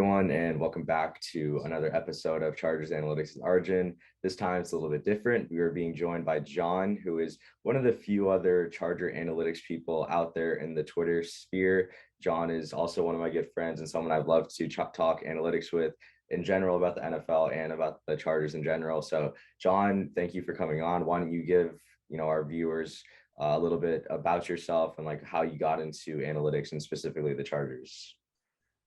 everyone, and welcome back to another episode of Chargers Analytics with Arjun. This time it's a little bit different. We are being joined by John, who is one of the few other Charger analytics people out there in the Twitter sphere. John is also one of my good friends and someone I've loved to talk analytics with in general about the NFL and about the Chargers in general. So, John, thank you for coming on. Why don't you give our viewers a little bit about yourself and like how you got into analytics and specifically the Chargers?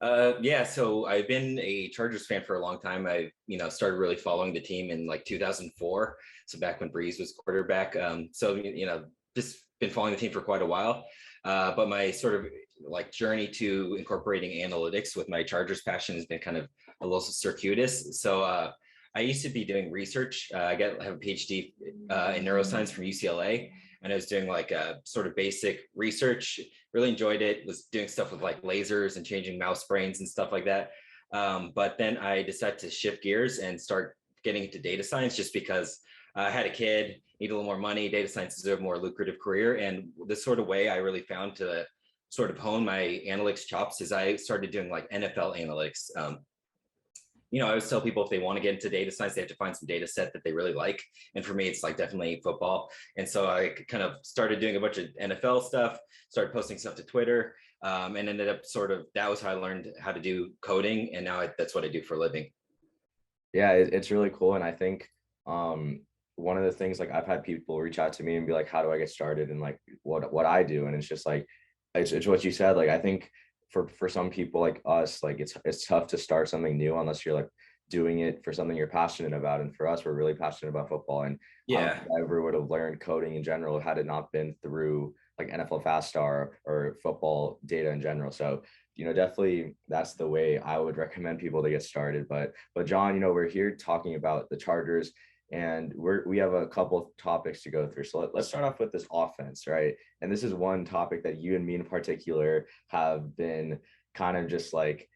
So I've been a Chargers fan for a long time. I, started really following the team in like 2004. So back when Breeze was quarterback. Just been following the team for quite a while. But my sort of like journey to incorporating analytics with my Chargers passion has been kind of a little circuitous. So I used to be doing research. I have a PhD in neuroscience from UCLA. And I was doing like a sort of basic research, really enjoyed it, was doing stuff with like lasers and changing mouse brains and stuff like that. But then I decided to shift gears and start getting into data science just because I had a kid, need a little more money. Data science is a more lucrative career. And the sort of way I really found to sort of hone my analytics chops is I started doing like NFL analytics. I always tell people if they want to get into data science, they have to find some data set that they really like. And for me, it's like definitely football. And so I kind of started doing a bunch of NFL stuff, started posting stuff to Twitter, and ended up that was how I learned how to do coding. And now that's what I do for a living. Yeah, it's really cool. And I think one of the things, like I've had people reach out to me and be like, how do I get started? And like what I do. And it's just like, it's what you said. Like, I think for some people like us, like it's tough to start something new unless you're like doing it for something you're passionate about. And for us, we're really passionate about football. And I don't think I ever would have learned coding in general had it not been through like NFL Fast Star or football data in general. So, definitely that's the way I would recommend people to get started. But John, we're here talking about the Chargers and we have a couple of topics to go through. So let's start off with this offense, right? And this is one topic that you and me in particular have been kind of just like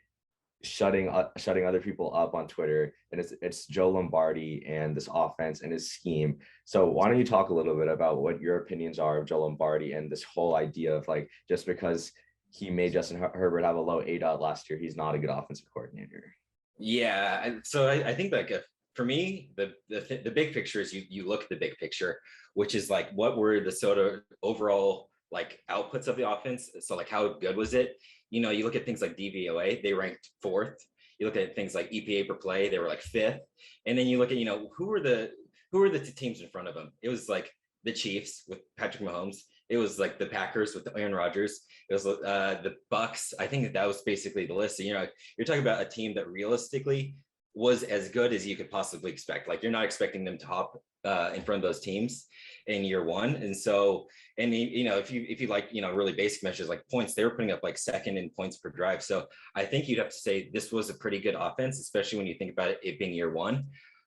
shutting other people up on Twitter. And it's Joe Lombardi and this offense and his scheme. So why don't you talk a little bit about what your opinions are of Joe Lombardi and this whole idea of like, just because he made Justin Herbert have a low ADOT last year, he's not a good offensive coordinator. Yeah. So I think like for me, the big picture is you look at the big picture, which is like what were the sort of overall like outputs of the offense. So like how good was it? You look at things like DVOA, they ranked 4th. You look at things like EPA per play, they were like 5th. And then you look at who were the teams in front of them? It was like the Chiefs with Patrick Mahomes. It was like the Packers with Aaron Rodgers. It was the Bucks. I think that was basically the list. So, you're talking about a team that realistically was as good as you could possibly expect. Like you're not expecting them to hop in front of those teams in year one. And so, and if you like, really basic measures like points, they were putting up like 2nd in points per drive. So I think you'd have to say this was a pretty good offense, especially when you think about it being year one.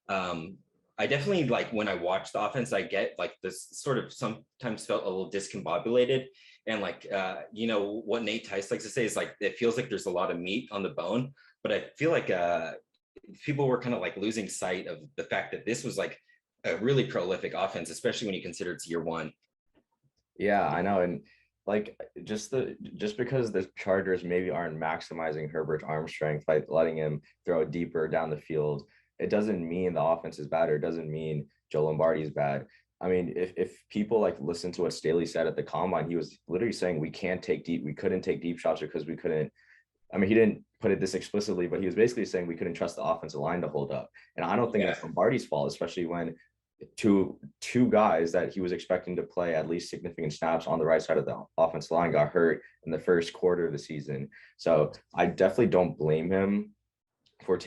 I definitely like when I watch the offense, I get like this sort of sometimes felt a little discombobulated. And like, what Nate Tice likes to say is like, it feels like there's a lot of meat on the bone, but I feel like people were kind of like losing sight of the fact that this was like a really prolific offense, especially when you consider it's year one. Yeah, I know. And like just because the Chargers maybe aren't maximizing Herbert's arm strength by letting him throw deeper down the field, it doesn't mean the offense is bad, or it doesn't mean Joe Lombardi is bad. I mean, if people like listen to what Staley said at the combine, he was literally saying we couldn't take deep shots because we couldn't. I mean, he didn't put it this explicitly, but he was basically saying we couldn't trust the offensive line to hold up. And I don't think that's Lombardi's fault, especially when two guys that he was expecting to play at least significant snaps on the right side of the offensive line got hurt in the first quarter of the season. So I definitely don't blame him for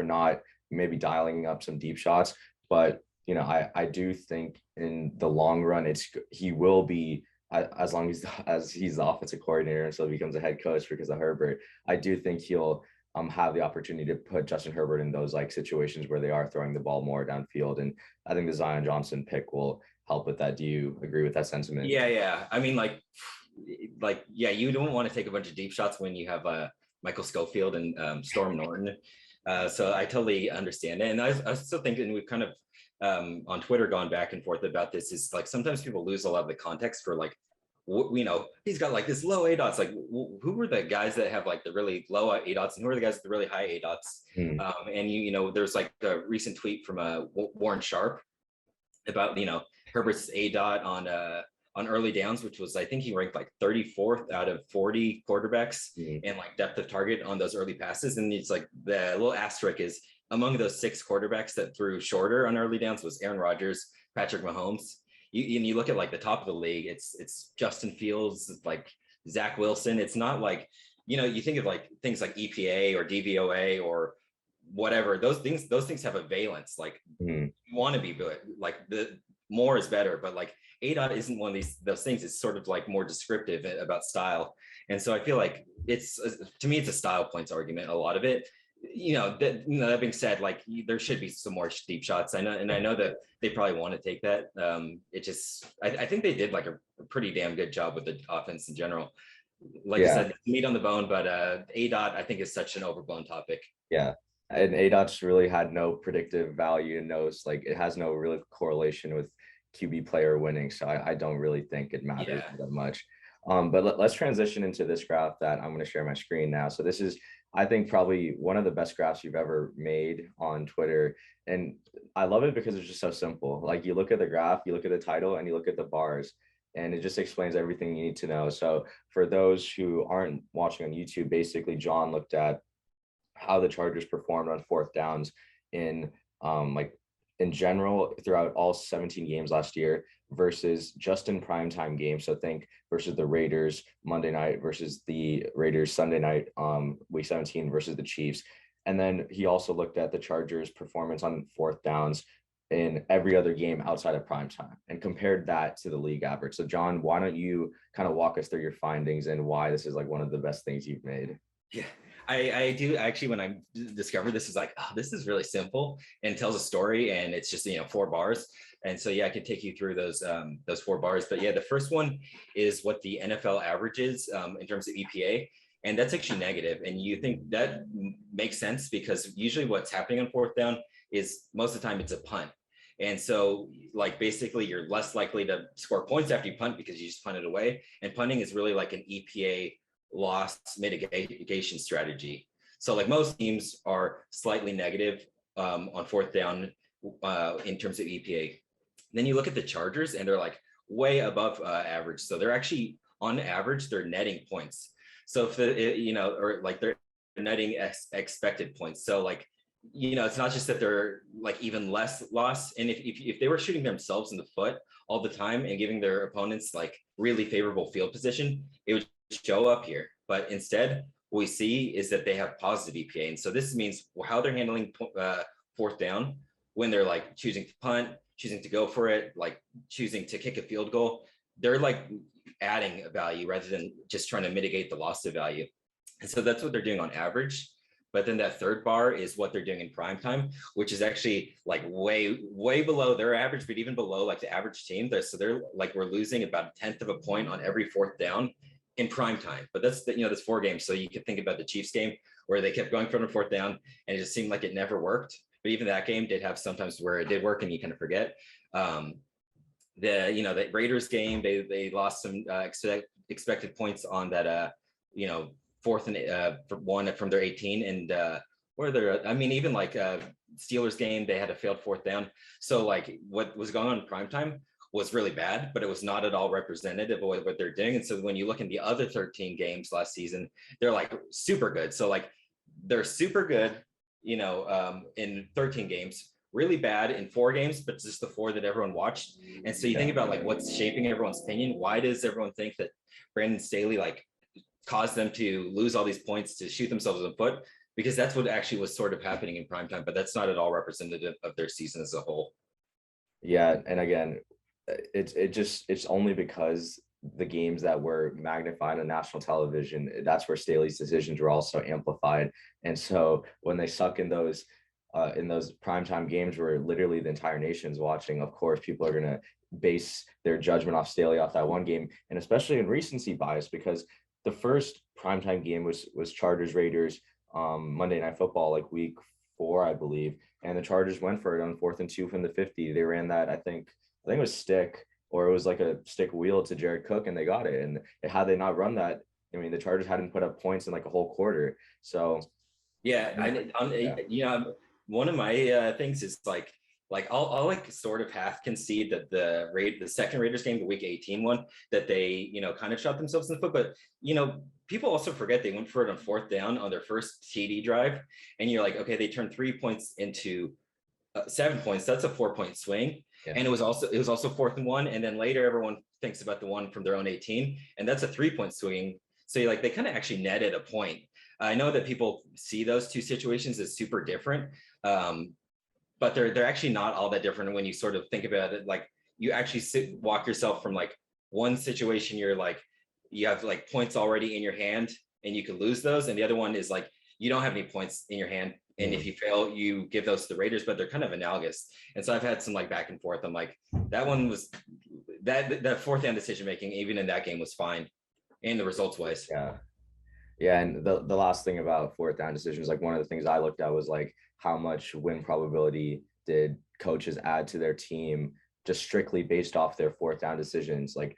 not maybe dialing up some deep shots. But, I do think in the long run, he will be, as long as he's the offensive coordinator and so he becomes a head coach because of Herbert, I do think he'll have the opportunity to put Justin Herbert in those like situations where they are throwing the ball more downfield. And I think the Zion Johnson pick will help with that. Do you agree with that sentiment? Yeah. I mean, you don't want to take a bunch of deep shots when you have Michael Schofield and Storm Norton. So I totally understand it. And I still think, and we've kind of on Twitter gone back and forth about this, is like sometimes people lose a lot of the context for like he's got like this low ADOTs. Like, who were the guys that have like the really low ADOTs, and who are the guys with the really high ADOTs? Mm. And there's like a recent tweet from Warren Sharp about Herbert's ADOT on early downs, which was, I think he ranked like 34th out of 40 quarterbacks Mm. and like depth of target on those early passes. And it's like the little asterisk is among those 6 quarterbacks that threw shorter on early downs was Aaron Rodgers, Patrick Mahomes. You look at like the top of the league, it's Justin Fields, like Zach Wilson. It's not like, you think of like things like EPA or DVOA or whatever. Those things have a valence. Like, Mm. you want to be good, like the more is better, but like ADOT isn't one of those things. It's sort of like more descriptive about style. And so I feel like to me, it's a style points argument, a lot of it. That being said, like there should be some more deep shots. I know that they probably want to take that. I think they did like a pretty damn good job with the offense in general. Like I Yeah. said, meat on the bone, but ADOT I think is such an overblown topic. Yeah. And ADOT's really had no predictive value and like it has no real correlation with QB player winning. So I don't really think it matters Yeah. that much. But let's transition into this graph that I'm going to share my screen now. So this is, I think, probably one of the best graphs you've ever made on Twitter. And I love it because it's just so simple. Like you look at the graph, you look at the title, and you look at the bars, and it just explains everything you need to know. So for those who aren't watching on YouTube, basically John looked at how the Chargers performed on fourth downs in like in general throughout all 17 games last year versus just in primetime games. So think versus the Raiders Monday night versus the Raiders Sunday night, week 17 versus the Chiefs. And then he also looked at the Chargers performance on fourth downs in every other game outside of primetime and compared that to the league average. So John, why don't you kind of walk us through your findings and why this is like one of the best things you've made? Yeah, I do actually. When I discovered this, is like, oh, this is really simple and tells a story, and it's just 4 bars. And so yeah, I could take you through those 4 bars. But yeah, the first one is what the NFL averages in terms of EPA, and that's actually negative. And you think that makes sense because usually what's happening on fourth down is most of the time it's a punt. And so, like, basically, you're less likely to score points after you punt because you just punt it away. And punting is really like an EPA loss mitigation strategy. So like most teams are slightly negative on fourth down in terms of EPA. Then you look at the Chargers and they're like way above average. So they're actually on average, they're netting points. So if or like they're netting expected points. So like, it's not just that they're like even less loss. And if they were shooting themselves in the foot all the time and giving their opponents like really favorable field position, it would show up here. But instead, what we see is that they have positive EPA. And so this means how they're handling fourth down when they're like choosing to punt, choosing to go for it, like choosing to kick a field goal. They're like adding a value rather than just trying to mitigate the loss of value. And so that's what they're doing on average. But then that third bar is what they're doing in prime time, which is actually like way, way below their average, but even below like the average team. So they're like, we're losing about 1/10 of a point on every fourth down in prime time. But that's that's 4 games. So you could think about the Chiefs game where they kept going for the fourth down and it just seemed like it never worked. But even that game did have sometimes where it did work and you kind of forget. The Raiders game, they lost some expected points on that fourth and for 1 from their 18, and even like Steelers game, they had a failed fourth down. So like what was going on in primetime was really bad, but it was not at all representative of what they're doing. And so when you look in the other 13 games last season, they're like super good. So like they're super good, in 13 games, really bad in 4 games, but just the 4 that everyone watched. And so you think about like what's shaping everyone's opinion. Why does everyone think that Brandon Staley like caused them to lose all these points, to shoot themselves in the foot? Because that's what actually was sort of happening in primetime, but that's not at all representative of their season as a whole. Yeah, and again, it's only because the games that were magnified on national television, that's where Staley's decisions were also amplified. And so when they suck in those primetime games where literally the entire nation's watching, of course, people are going to base their judgment off Staley off that one game, and especially in recency bias, because the first primetime game was Chargers Raiders Monday Night Football, like week 4, I believe, and the Chargers went for it on 4th and 2 from the 50. They ran that, I think it was stick, or it was like a stick wheel to Jared Cook and they got it. And had they not run that, I mean, the Chargers hadn't put up points in like a whole quarter. So Yeah, yeah, one of my things is I'll like sort of half concede that the second Raiders game, the Week 18 one, that they kind of shot themselves in the foot. But people also forget they went for it on fourth down on their first TD drive, and you're like, okay, they turned 3 points into 7 points. That's a 4 point swing, yeah, and it was also 4th and 1, and then later everyone thinks about the one from their own 18, and that's a 3 point swing. So like they kind of actually netted a point. I know that people see those two situations as super different, but they're actually not all that different when you sort of think about it. Like you actually walk yourself from like one situation, you're like you have like points already in your hand and you could lose those, and the other one is like you don't have any points in your hand, and if you fail, you give those to the Raiders, but they're kind of analogous. And so I've had some like back and forth. I'm like, that one was that fourth down decision making, even in that game, was fine, and the results wise. yeah. Yeah, and the last thing about fourth down decisions, like one of the things I looked at was like how much win probability did coaches add to their team just strictly based off their fourth down decisions, like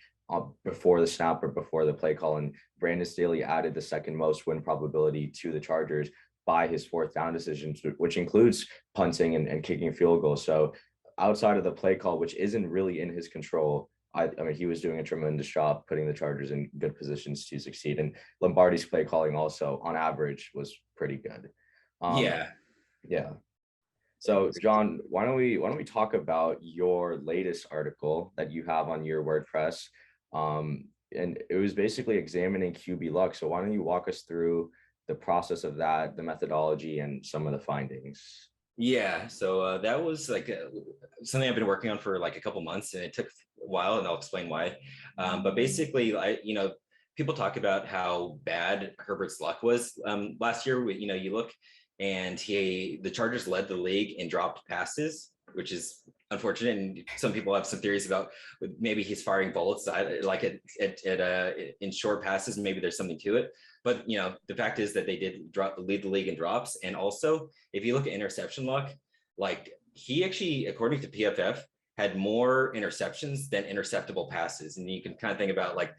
before the snap or before the play call. And Brandon Staley added the second most win probability to the Chargers by his fourth down decisions, which includes punting and kicking field goals. So outside of the play call, which isn't really in his control, I mean, he was doing a tremendous job putting the Chargers in good positions to succeed. And Lombardi's play calling also, on average, was pretty good. Um, Yeah. yeah. So, John, why don't we talk about your latest article that you have on your WordPress? And it was basically examining QB luck. So, why don't you walk us through the process of that, the methodology, and some of the findings? Yeah, so that was like something I've been working on for like a couple months, and it took a while, and I'll explain why. But basically, people talk about how bad Herbert's luck was last year. You look, and the Chargers led the league in dropped passes, which is unfortunate. And some people have some theories about maybe he's firing bullets in short passes. Maybe there's something to it. But the fact is that they did lead the league in drops, and also if you look at interception luck, like he actually, according to PFF, had more interceptions than interceptable passes. And you can kind of think about like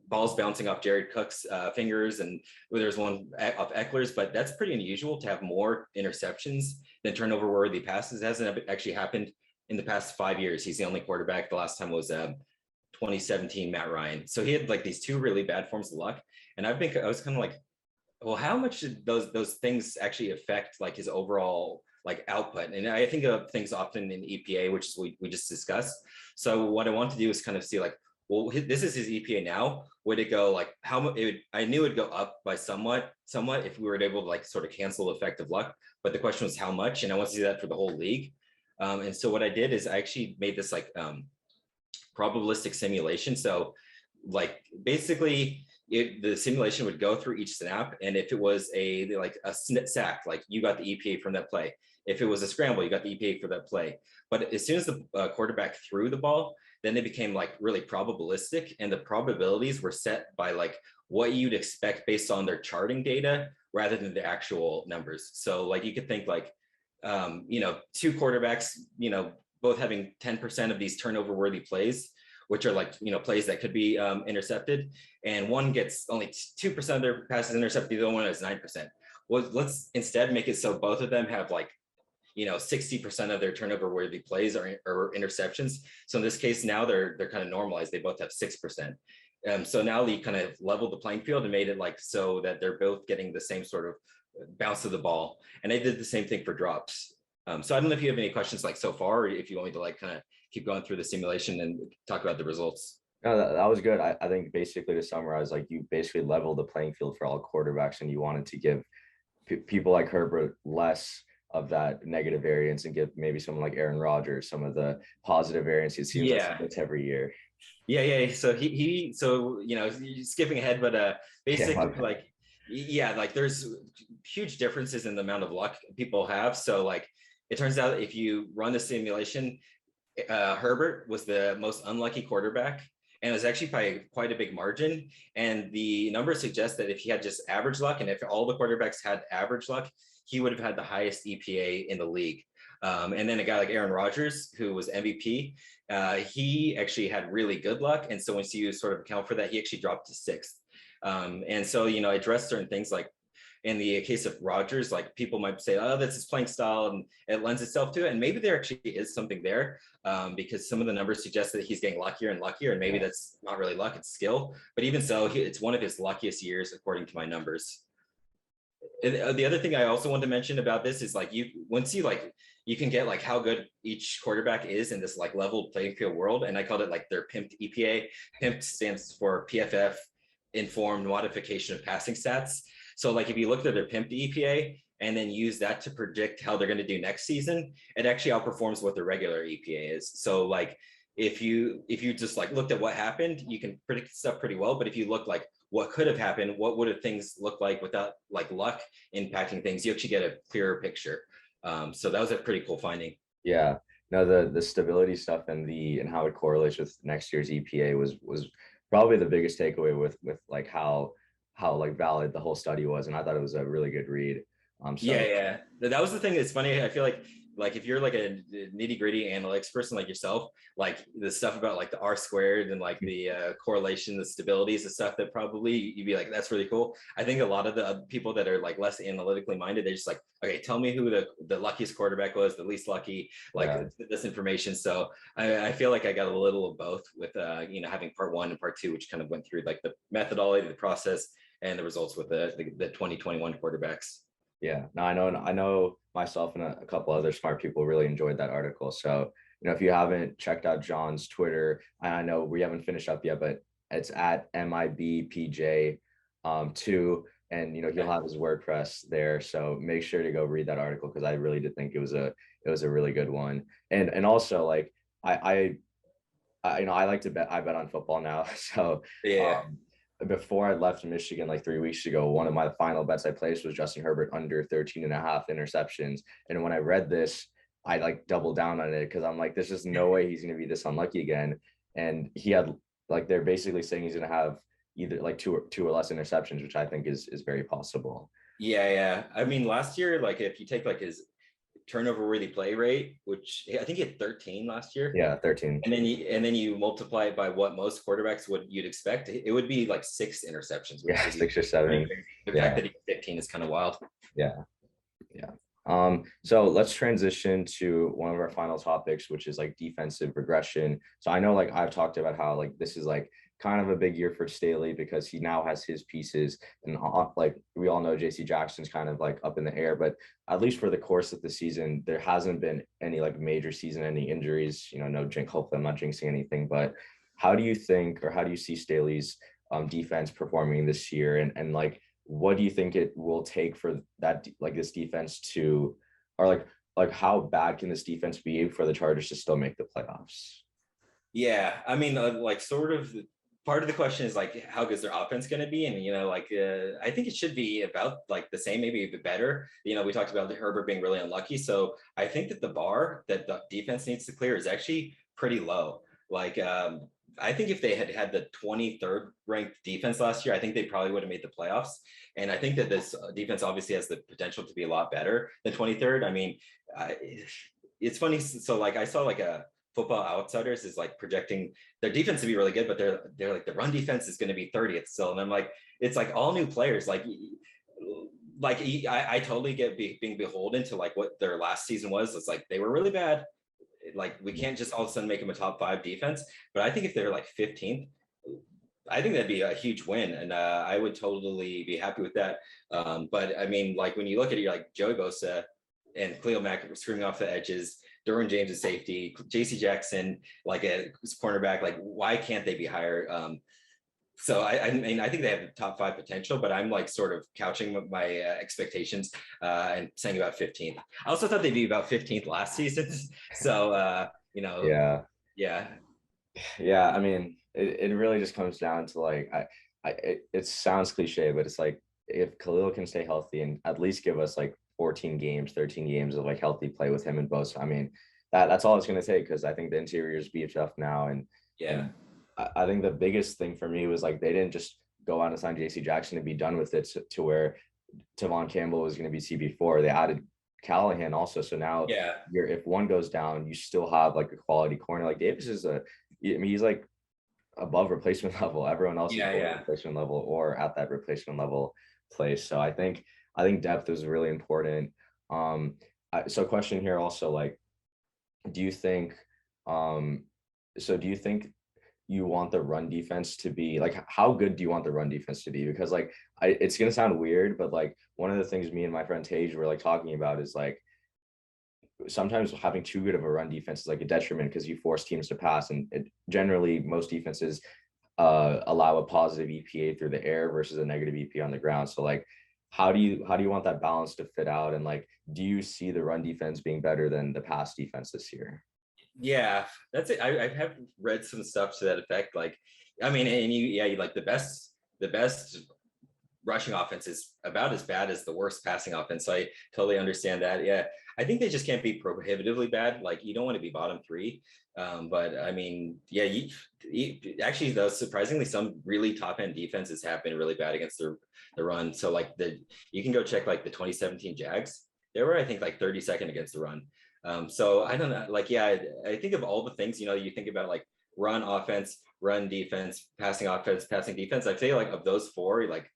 balls bouncing off Jared Cook's fingers, and there's one off Eckler's, but that's pretty unusual to have more interceptions than turnover worthy passes. It hasn't actually happened in the past 5 years. He's the only quarterback. The last time was 2017 Matt Ryan. So he had like these two really bad forms of luck. And I was kind of like, well, how much did those things actually affect like his overall like output? And I think of things often in EPA, which is we just discussed. So what I want to do is kind of see like, well, this is his EPA now. Would it go like how much? I knew it'd go up by somewhat if we were able to like sort of cancel the effect of luck. But the question was how much, and I want to see that for the whole league. And so what I did is I actually made this like probabilistic simulation. So like basically the simulation would go through each snap, and if it was a sack, like you got the EPA from that play. If it was a scramble, you got the EPA for that play. But as soon as the quarterback threw the ball, then it became like really probabilistic, and the probabilities were set by like what you'd expect based on their charting data rather than the actual numbers. So like you could think like two quarterbacks, both having 10% of these turnover worthy plays, which are like plays that could be intercepted, and one gets only 2% of their passes intercepted, the other one has 9%. Well, let's instead make it so both of them have like 60% of their turnover worthy plays are interceptions. So in this case, now they're kind of normalized. They both have 6%. So now you kind of leveled the playing field and made it like so that they're both getting the same sort of bounce of the ball. And they did the same thing for drops. So I don't know if you have any questions like so far, or if you want me to like kind of keep going through the simulation and talk about the results. No, that was good. I think basically to summarize, like you basically leveled the playing field for all quarterbacks, and you wanted to give people like Herbert less of that negative variance and give maybe someone like Aaron Rodgers some of the positive variance it seems like he gets every year. Yeah. So so skipping ahead, but basically Yeah, like there's huge differences in the amount of luck people have. So like it turns out if you run the simulation, Herbert was the most unlucky quarterback, and it was actually by quite a big margin. And the numbers suggest that if he had just average luck, and if all the quarterbacks had average luck, he would have had the highest EPA in the league. And then a guy like Aaron Rodgers, who was MVP, he actually had really good luck. And so once you sort of account for that, he actually dropped to sixth. And so, address certain things like in the case of Rodgers, like people might say, oh, that's his playing style and it lends itself to it. And maybe there actually is something there because some of the numbers suggest that he's getting luckier and luckier. And maybe that's not really luck, it's skill. But even so, it's one of his luckiest years, according to my numbers. And the other thing I also want to mention about this is like you can get like how good each quarterback is in this like level playing field world. And I called it like their pimped EPA. Pimped stands for PFF, informed modification of passing stats. So like if you looked at their pimped EPA and then use that to predict how they're going to do next season, it actually outperforms what the regular EPA is. So like if you just like looked at what happened, you can predict stuff pretty well. But if you look like what could have happened, what would have things look like without like luck impacting things, you actually get a clearer picture. So that was a pretty cool finding. Yeah. No, the stability stuff and how it correlates with next year's EPA was probably the biggest takeaway with like how like valid the whole study was. And I thought it was a really good read. Yeah. That was the thing that's funny. I feel like if you're like a nitty gritty analytics person like yourself, like the stuff about like the R squared and like the correlation, the stabilities, the stuff that probably you'd be like, that's really cool. I think a lot of the people that are like less analytically minded, they're just like, okay, tell me who the luckiest quarterback was, the least lucky, like this information. So I feel like I got a little of both with having part one and part two, which kind of went through like the methodology, the process, and the results with the 2021 quarterbacks. Yeah, no, I know myself and a couple other smart people really enjoyed that article. So, if you haven't checked out John's Twitter, I know we haven't finished up yet, but it's at MIBPJ 2, and he'll have his WordPress there. So make sure to go read that article because I really did think it was a really good one. And also like I like to bet. I bet on football now. So Yeah. before I left Michigan like 3 weeks ago, one of my final bets I placed was Justin Herbert under 13.5 interceptions. And when I read this, I like doubled down on it because I'm like, there's just no way he's going to be this unlucky again. And he had like, they're basically saying he's going to have either like two or less interceptions, which I think is very possible. Yeah. I mean, last year, like if you take like his turnover worthy play rate, which I think he had 13 last year. Yeah, 13. And then you multiply it by what most quarterbacks you'd expect. It would be like 6 interceptions. Yeah, 6 or 7. The fact that he's 15 is kind of wild. Yeah. So let's transition to one of our final topics, which is like defensive regression. So I know like I've talked about how like this is like kind of a big year for Staley because he now has his pieces, and like we all know JC Jackson's kind of like up in the air, but at least for the course of the season, there hasn't been any like major season-ending injuries. No hopefully I'm not jinxing anything, but how do you think or how do you see Staley's defense performing this year, and like what do you think it will take for that like this defense to, or like how bad can this defense be for the Chargers to still make the playoffs? Yeah, I mean, like sort of part of the question is like how good is their offense going to be, and I think it should be about like the same, maybe a bit better. We talked about Herbert being really unlucky, so I think that the bar that the defense needs to clear is actually pretty low. Like I think if they had the 23rd ranked defense last year, I think they probably would have made the playoffs. And I think that this defense obviously has the potential to be a lot better than 23rd. I mean, it's funny. So like I saw like a Football Outsiders is like projecting their defense to be really good, but they're like the run defense is going to be 30th still. And I'm like, it's like all new players. Like I totally get being beholden to like what their last season was. It's like they were really bad. Like we can't just all of a sudden make them a top 5 defense. But I think if they're like 15th, I think that'd be a huge win, and I would totally be happy with that. But I mean, like when you look at it, you're like Joey Bosa and Khalil Mack screaming off the edges, Derwin James is safety, JC Jackson like a cornerback. Like why can't they be higher? So I mean, I think they have the top 5 potential, but I'm like sort of couching my expectations and saying about 15th. I also thought they'd be about 15th last season. So, Yeah. I mean, it really just comes down to like, it sounds cliche, but it's like if Khalil can stay healthy and at least give us like 14 games, 13 games of like healthy play with him and Bosa, I mean, that's all it's going to take because I think the interior is beefed up now. And I think the biggest thing for me was like they didn't just go out and sign JC Jackson and be done with it to where Tavon Campbell was going to be CB4. They added Callahan also. So now Yeah. you're, if one goes down, you still have like a quality corner. Like Davis is I mean, he's like above replacement level. Everyone else is Yeah. below Yeah. replacement level or at that replacement level place. So I think depth is really important. So question here also, like, do you think um do you think you want the run defense to be like, how good do you want the run defense to be? Because like it's gonna sound weird, but like one of the things me and my friend Tage were like talking about is like sometimes having too good of a run defense is like a detriment because you force teams to pass, and generally most defenses allow a positive EPA through the air versus a negative EPA on the ground. So like, how do you want that balance to fit out? And like, do you see the run defense being better than the pass defense this year? Yeah, that's it. I have read some stuff to that effect. Like, I mean, and you like the best rushing offense is about as bad as the worst passing offense. So I totally understand that. Yeah, I think they just can't be prohibitively bad. Like, you don't want to be bottom three. But I mean, yeah, actually, though, surprisingly, some really top end defenses have been really bad against the run. So like you can go check like the 2017 Jags. They were, I think, like 32nd against the run. So I don't know, like, yeah, I think of all the things, you think about like run offense, run defense, passing defense. I'd say like of those four, like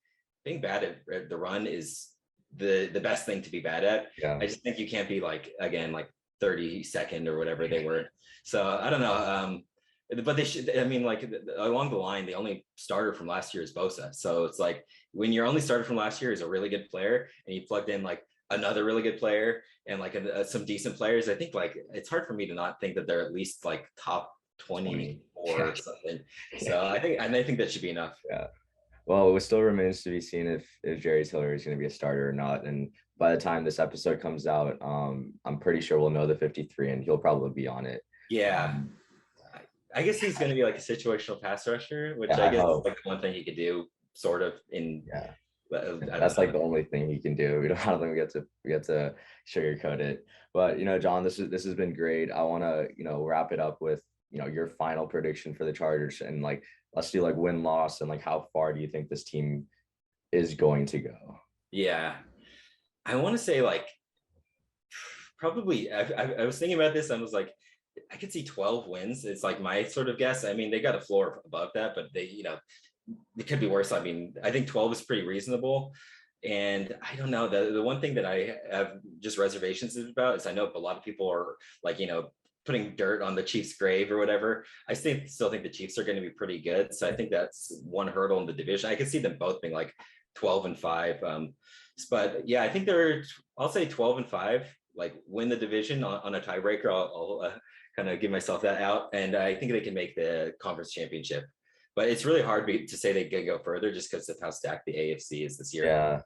being bad at the run is the best thing to be bad at. Yeah. I just think you can't be like, again, like 32nd or whatever they were. So I don't know. But they should, I mean, like along the line, the only starter from last year is Bosa. So it's like when your only starter from last year is a really good player and you plugged in like another really good player and like some decent players, I think like it's hard for me to not think that they're at least like top 20. 24 Yeah. or something. So I think that should be enough. Yeah. Well, it still remains to be seen if Jerry Tiller is going to be a starter or not. And by the time this episode comes out, I'm pretty sure we'll know the 53, and he'll probably be on it. Yeah. Um, I guess he's going to be like a situational pass rusher, which yeah, I I guess is hope. like one thing he could do sort of in, Yeah, I don't that's know. like the only thing he can do. We don't, I don't think we get to sugarcoat it. But John, this has been great. I want to wrap it up with your final prediction for the Chargers, and like let's do like win loss and like how far do you think this team is going to go? Yeah. I want to say like probably, I was thinking about this. I was like, I could see 12 wins. It's like my sort of guess. I mean, they got a floor above that, but it could be worse. I mean, I think 12 is pretty reasonable. And I don't know. The one thing that I have just reservations about is I know a lot of people are like, putting dirt on the Chiefs' grave or whatever. I still think the Chiefs are going to be pretty good. So I think that's one hurdle in the division. I could see them both being like 12-5. But yeah, I think I'll say 12-5, like win the division on a tiebreaker. I'll kind of give myself that out. And I think they can make the conference championship. But it's really hard to say they can go further just because of how stacked the AFC is this year. Yeah,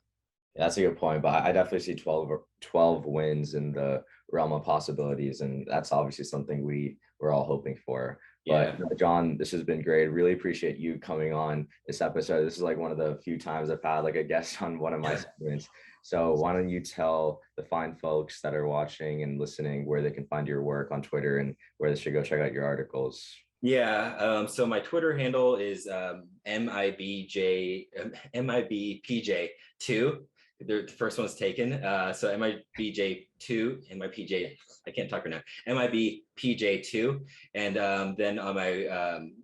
that's a good point, but I definitely see 12 wins in the realm of possibilities, and that's obviously something we're all hoping for. But Yeah. John, this has been great. Really appreciate you coming on this episode. This is like one of the few times I've had like a guest on one of my segments. So why don't you tell the fine folks that are watching and listening where they can find your work on Twitter and where they should go check out your articles? Yeah. So my Twitter handle is MIBPJ2. The first one's taken. So MIBJ2, MIPJ, I can't talk right now. MIBPJ2. And then on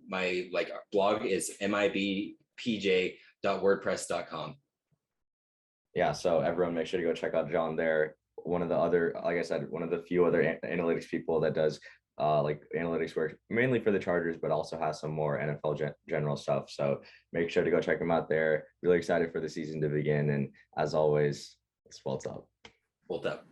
my like blog is MIBPJ.wordpress.com. Yeah, so everyone make sure to go check out John there. One of the other, like I said, one of the few other analytics people that does like analytics work mainly for the Chargers, but also has some more NFL general stuff. So make sure to go check him out there. Really excited for the season to begin. And as always, it's What's Up. Hold up.